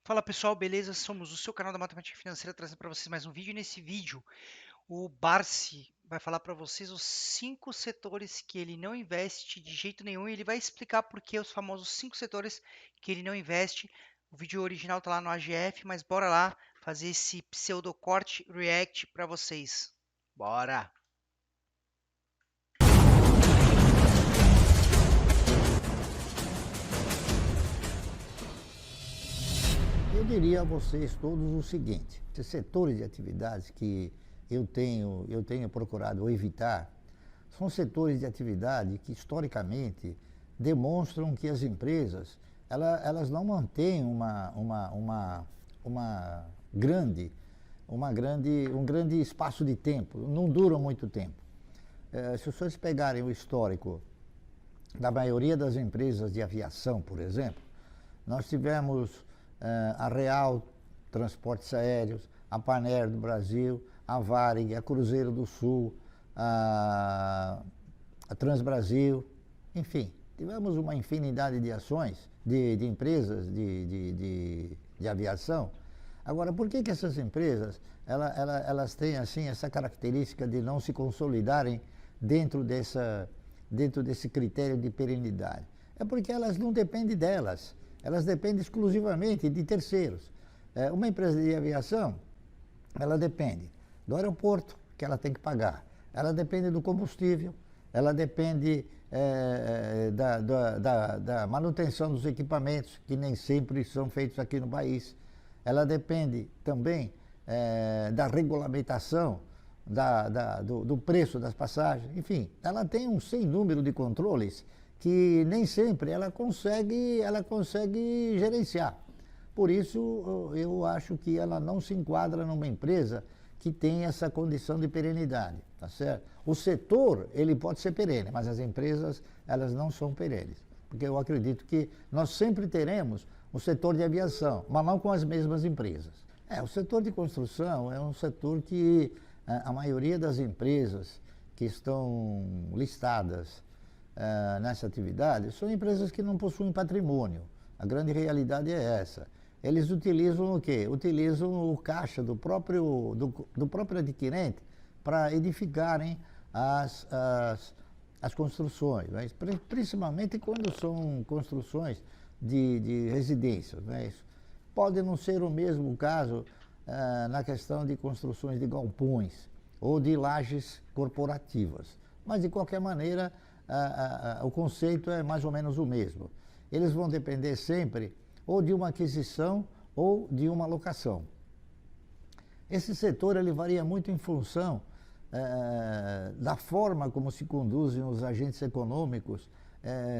Fala pessoal, beleza? Somos o seu canal da Matemática Financeira trazendo para vocês mais um vídeo. E nesse vídeo, o Barsi vai falar para vocês os 5 setores que ele não investe de jeito nenhum e ele vai explicar por que os famosos 5 setores que ele não investe. O vídeo original tá lá no AGF, mas bora lá fazer esse pseudo corte react para vocês. Bora! Eu diria a vocês todos o seguinte: esses setores de atividades que eu tenho procurado evitar são setores de atividade que historicamente demonstram que as empresas elas não mantêm uma grande, um grande espaço de tempo, não duram muito tempo. Se vocês pegarem o histórico da maioria das empresas de aviação, por exemplo, nós tivemos a Real Transportes Aéreos, a Panair do Brasil, a Varig, a Cruzeiro do Sul, a Transbrasil, enfim, tivemos uma infinidade de ações, de empresas de aviação. Agora, por que essas empresas elas têm assim essa característica de não se consolidarem dentro desse critério de perenidade? É porque elas não dependem delas, elas dependem exclusivamente de terceiros. Uma empresa de aviação, ela depende do aeroporto, que ela tem que pagar, ela depende do combustível, ela depende da manutenção dos equipamentos, que nem sempre são feitos aqui no país, ela depende também da regulamentação do preço das passagens, enfim, ela tem um sem número de controles que nem sempre ela consegue gerenciar. Por isso, eu acho que ela não se enquadra numa empresa que tem essa condição de perenidade, tá certo? O setor, ele pode ser perene, mas as empresas, elas não são perenes. Porque eu acredito que nós sempre teremos o setor de aviação, mas não com as mesmas empresas. O setor de construção é um setor que a maioria das empresas que estão listadas nessa atividade são empresas que não possuem patrimônio. A grande realidade é essa. Eles utilizam o quê? Utilizam o caixa do próprio adquirente para edificarem as construções, né? Principalmente quando são construções de residências. Né? Pode não ser o mesmo caso na questão de construções de galpões ou de lajes corporativas. Mas, de qualquer maneira, o conceito é mais ou menos o mesmo. Eles vão depender sempre ou de uma aquisição ou de uma locação. Esse setor ele varia muito em função da forma como se conduzem os agentes econômicos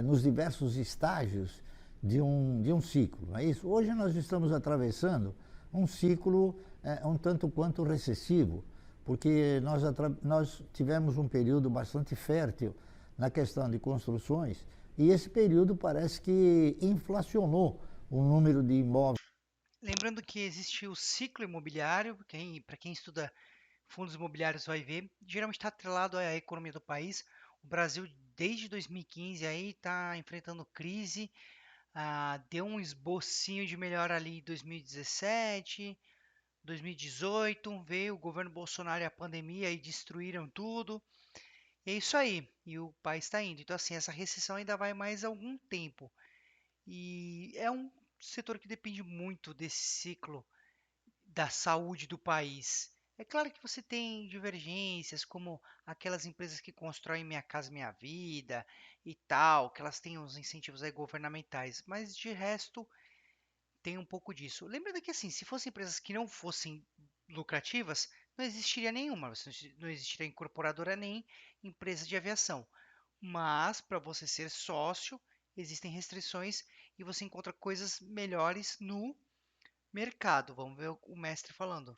nos diversos estágios de um ciclo. Não é isso? Hoje nós estamos atravessando um ciclo um tanto quanto recessivo, porque nós tivemos um período bastante fértil na questão de construções e esse período parece que inflacionou o número de imóveis. Lembrando que existe o ciclo imobiliário, para quem estuda fundos imobiliários vai ver, geralmente está atrelado à economia do país. O Brasil, desde 2015, aí está enfrentando crise, deu um esbocinho de melhora ali em 2017, 2018, veio o governo Bolsonaro e a pandemia e destruíram tudo. E é isso aí, e o país está indo. Então, assim, essa recessão ainda vai mais algum tempo. E é um setor que depende muito desse ciclo da saúde do país. É claro que você tem divergências, como aquelas empresas que constroem Minha Casa Minha Vida e tal, que elas têm uns incentivos aí governamentais, mas de resto tem um pouco disso. Lembrando que assim, se fossem empresas que não fossem lucrativas, não existiria nenhuma, não existiria incorporadora nem empresa de aviação. Mas para você ser sócio, existem restrições e você encontra coisas melhores no mercado. Vamos ver o mestre falando.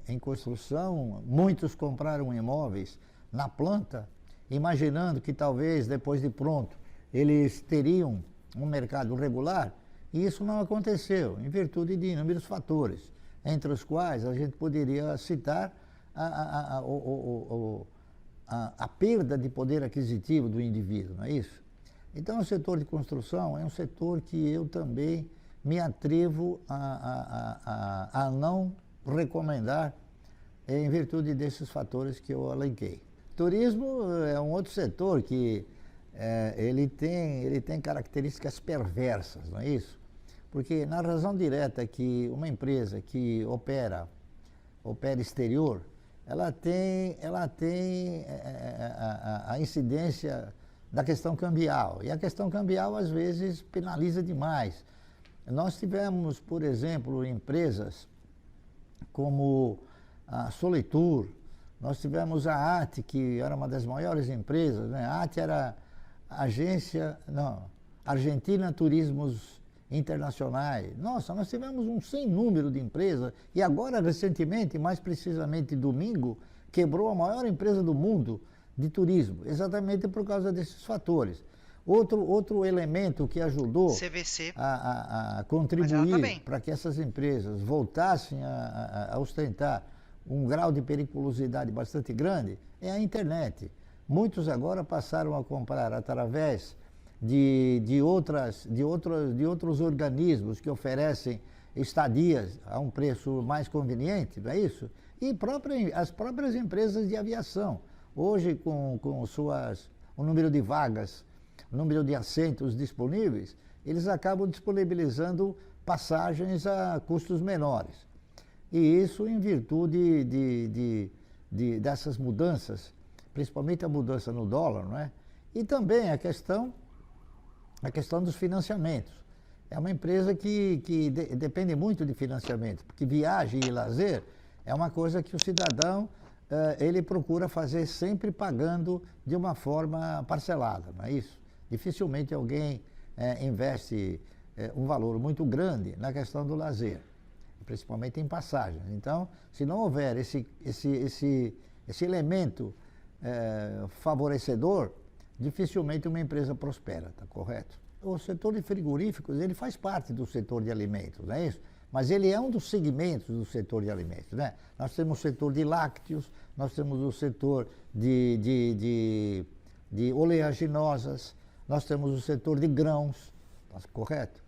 Em construção, muitos compraram imóveis na planta, imaginando que talvez depois de pronto eles teriam um mercado regular, e isso não aconteceu, em virtude de inúmeros fatores, entre os quais a gente poderia citar a perda de poder aquisitivo do indivíduo, não é isso? Então, o setor de construção é um setor que eu também me atrevo a não recomendar em virtude desses fatores que eu elenquei. Turismo é um outro setor que ele tem características perversas, não é isso? Porque na razão direta que uma empresa que opera exterior, ela tem a incidência da questão cambial. E a questão cambial, às vezes, penaliza demais. Nós tivemos, por exemplo, empresas como a Solitur, nós tivemos a AT, que era uma das maiores empresas, né? A AT era Argentina Turismos Internacionais. Nossa, nós tivemos um sem número de empresas e agora, recentemente, mais precisamente domingo, quebrou a maior empresa do mundo de turismo, exatamente por causa desses fatores. Outro elemento que ajudou CVC, a contribuir para que essas empresas voltassem a ostentar um grau de periculosidade bastante grande é a internet. Muitos agora passaram a comprar através de outros organismos que oferecem estadias a um preço mais conveniente, não é isso? E as próprias empresas de aviação. Hoje, com o número de vagas, o número de assentos disponíveis, eles acabam disponibilizando passagens a custos menores. E isso em virtude dessas mudanças, principalmente a mudança no dólar, não é? E também a questão dos financiamentos. É uma empresa que depende muito de financiamento, porque viagem e lazer é uma coisa que o cidadão ele procura fazer sempre pagando de uma forma parcelada, não é isso? Dificilmente alguém investe um valor muito grande na questão do lazer, principalmente em passagens. Então, se não houver esse elemento favorecedor, dificilmente uma empresa prospera, tá correto? O setor de frigoríficos, ele faz parte do setor de alimentos, não é isso? Mas ele é um dos segmentos do setor de alimentos, né? Nós temos o setor de lácteos, nós temos o setor de oleaginosas, nós temos o setor de grãos, tá correto?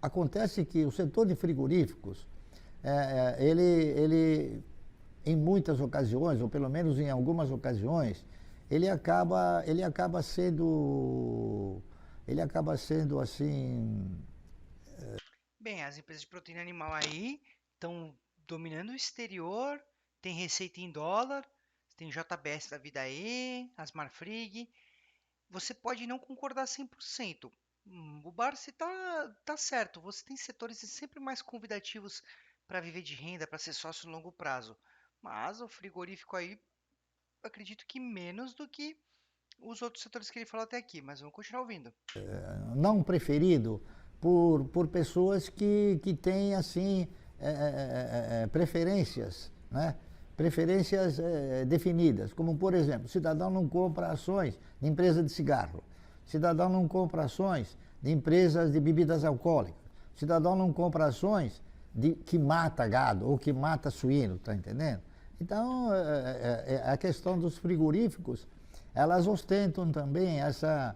Acontece que o setor de frigoríficos, ele em muitas ocasiões, ou pelo menos em algumas ocasiões, ele acaba sendo assim. Bem, as empresas de proteína animal aí estão dominando o exterior, tem receita em dólar, tem JBS da vida aí, as Marfrig. Você pode não concordar 100%. O Barsi tá certo. Você tem setores sempre mais convidativos para viver de renda, para ser sócio no longo prazo. Mas o frigorífico aí, acredito que menos do que os outros setores que ele falou até aqui. Mas vamos continuar ouvindo. Não preferido por pessoas que têm assim preferências, né? Preferências definidas, como por exemplo, o cidadão não compra ações de empresa de cigarro, o cidadão não compra ações de empresas de bebidas alcoólicas, o cidadão não compra ações que mata gado ou que mata suíno, tá entendendo? Então, a questão dos frigoríficos, elas ostentam também essa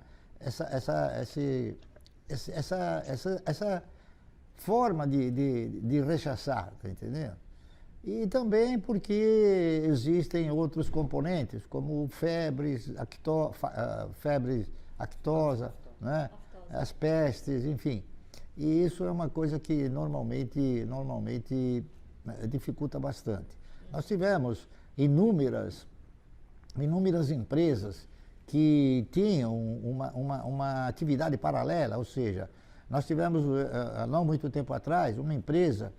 forma de rechaçar, tá entendendo? E também porque existem outros componentes, como febres, aftosa, né? As pestes, enfim. E isso é uma coisa que normalmente dificulta bastante. Nós tivemos inúmeras empresas que tinham uma atividade paralela, ou seja, nós tivemos, há não muito tempo atrás, uma empresa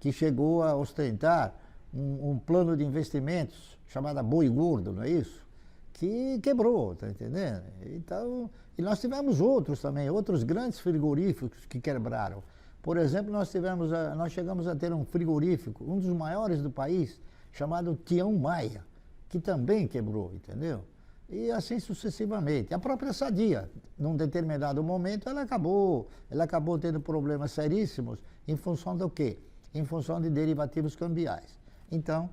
que chegou a ostentar um plano de investimentos chamado Boi Gordo, não é isso? Que quebrou, tá entendendo? Então, e nós tivemos outros também, outros grandes frigoríficos que quebraram. Por exemplo, nós chegamos a ter um frigorífico, um dos maiores do país, chamado Tião Maia, que também quebrou, entendeu? E assim sucessivamente. A própria Sadia, num determinado momento, ela acabou tendo problemas seríssimos em função do quê? Em função de derivativos cambiais. Então,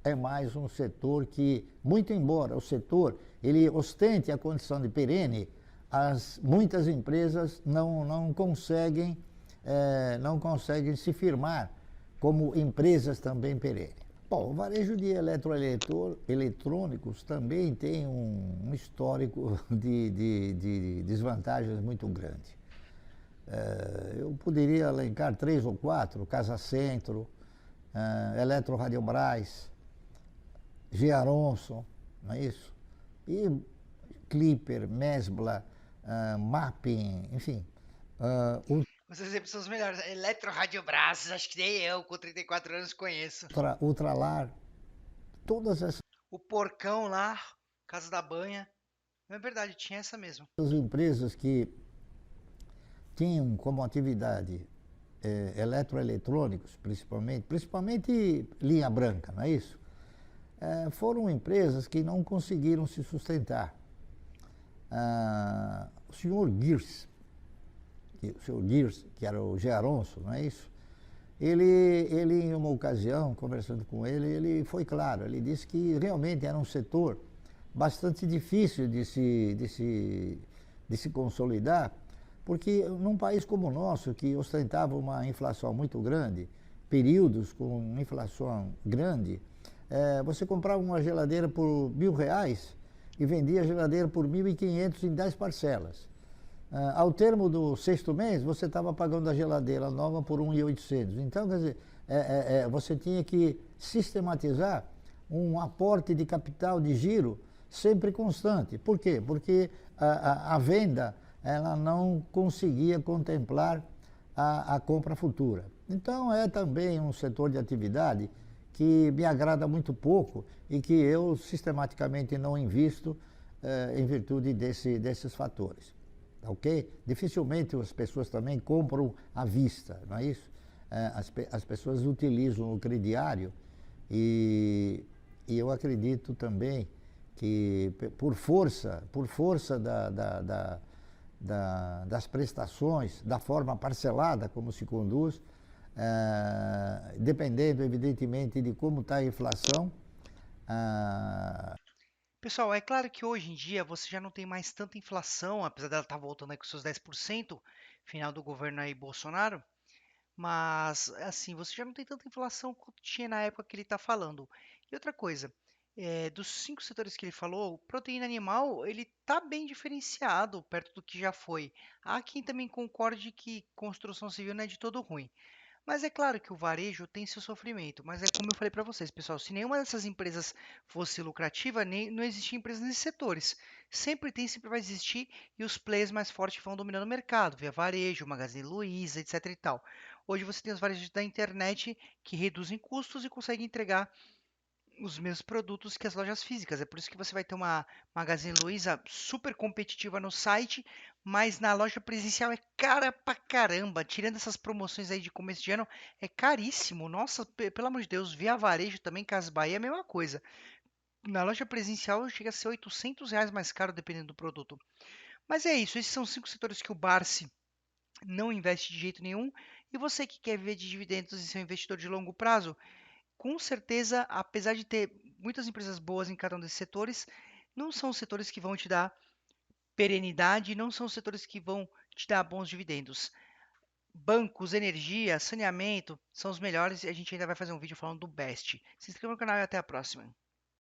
é mais um setor que, muito embora o setor ele ostente a condição de perene, muitas empresas não conseguem não conseguem se firmar como empresas também perenes. Bom, o varejo de eletrônicos também tem um histórico de desvantagens muito grande. Eu poderia elencar três ou quatro: Casa Centro, Eletro Radiobras, Gearonson, não é isso? E Clipper, Mesbla, Mapping, enfim. Os exemplos são os melhores. Eletroradiobras, acho que nem eu, com 34 anos, conheço. Ultralar, todas essas O Porcão lá, Casa da Banha. Não é verdade, tinha essa mesmo. empresas que tinham como atividade eletroeletrônicos, principalmente linha branca, não é isso? Foram empresas que não conseguiram se sustentar. O senhor Gears, que era o Gearonso, não é isso? Ele, em uma ocasião, conversando com ele foi claro, ele disse que realmente era um setor bastante difícil de se consolidar, porque num país como o nosso, que ostentava uma inflação muito grande, períodos com inflação grande, você comprava uma geladeira por R$ 1.000 e vendia a geladeira por 1.500 em 10 parcelas. Ao termo do sexto mês, você estava pagando a geladeira nova por 1.800. Então, quer dizer, você tinha que sistematizar um aporte de capital de giro sempre constante. Por quê? Porque a venda ela não conseguia contemplar a compra futura. Então, é também um setor de atividade que me agrada muito pouco e que eu sistematicamente não invisto em virtude desses fatores. Ok? Dificilmente as pessoas também compram à vista, não é isso? As pessoas utilizam o crediário e eu acredito também que por força das prestações, da forma parcelada como se conduz, dependendo evidentemente de como está a inflação, ah, Pessoal, é claro que hoje em dia você já não tem mais tanta inflação, apesar dela estar voltando aí com seus 10%, final do governo aí Bolsonaro, mas assim, você já não tem tanta inflação quanto tinha na época que ele está falando. E outra coisa, dos 5 setores que ele falou, proteína animal, ele tá bem diferenciado perto do que já foi. Há quem também concorde que construção civil não é de todo ruim. Mas é claro que o varejo tem seu sofrimento, mas é como eu falei para vocês, pessoal, se nenhuma dessas empresas fosse lucrativa, nem, não existia empresa nesses setores. Sempre tem, sempre vai existir, e os players mais fortes vão dominando o mercado, via varejo, Magazine Luiza, etc e tal. Hoje você tem os varejos da internet que reduzem custos e conseguem entregar os mesmos produtos que as lojas físicas. É por isso que você vai ter uma Magazine Luiza super competitiva no site, mas na loja presencial é cara pra caramba. Tirando essas promoções aí de começo de ano, é caríssimo. Nossa, pelo amor de Deus, Via Varejo também, Casas Bahia é a mesma coisa. Na loja presencial chega a ser R$ 800 mais caro dependendo do produto. Mas é isso, esses são 5 setores que o Barsi não investe de jeito nenhum. E você que quer viver de dividendos e ser um investidor de longo prazo, com certeza, apesar de ter muitas empresas boas em cada um desses setores, não são os setores que vão te dar perenidade, não são os setores que vão te dar bons dividendos. Bancos, energia, saneamento são os melhores e a gente ainda vai fazer um vídeo falando do Best. Se inscreva no canal e até a próxima.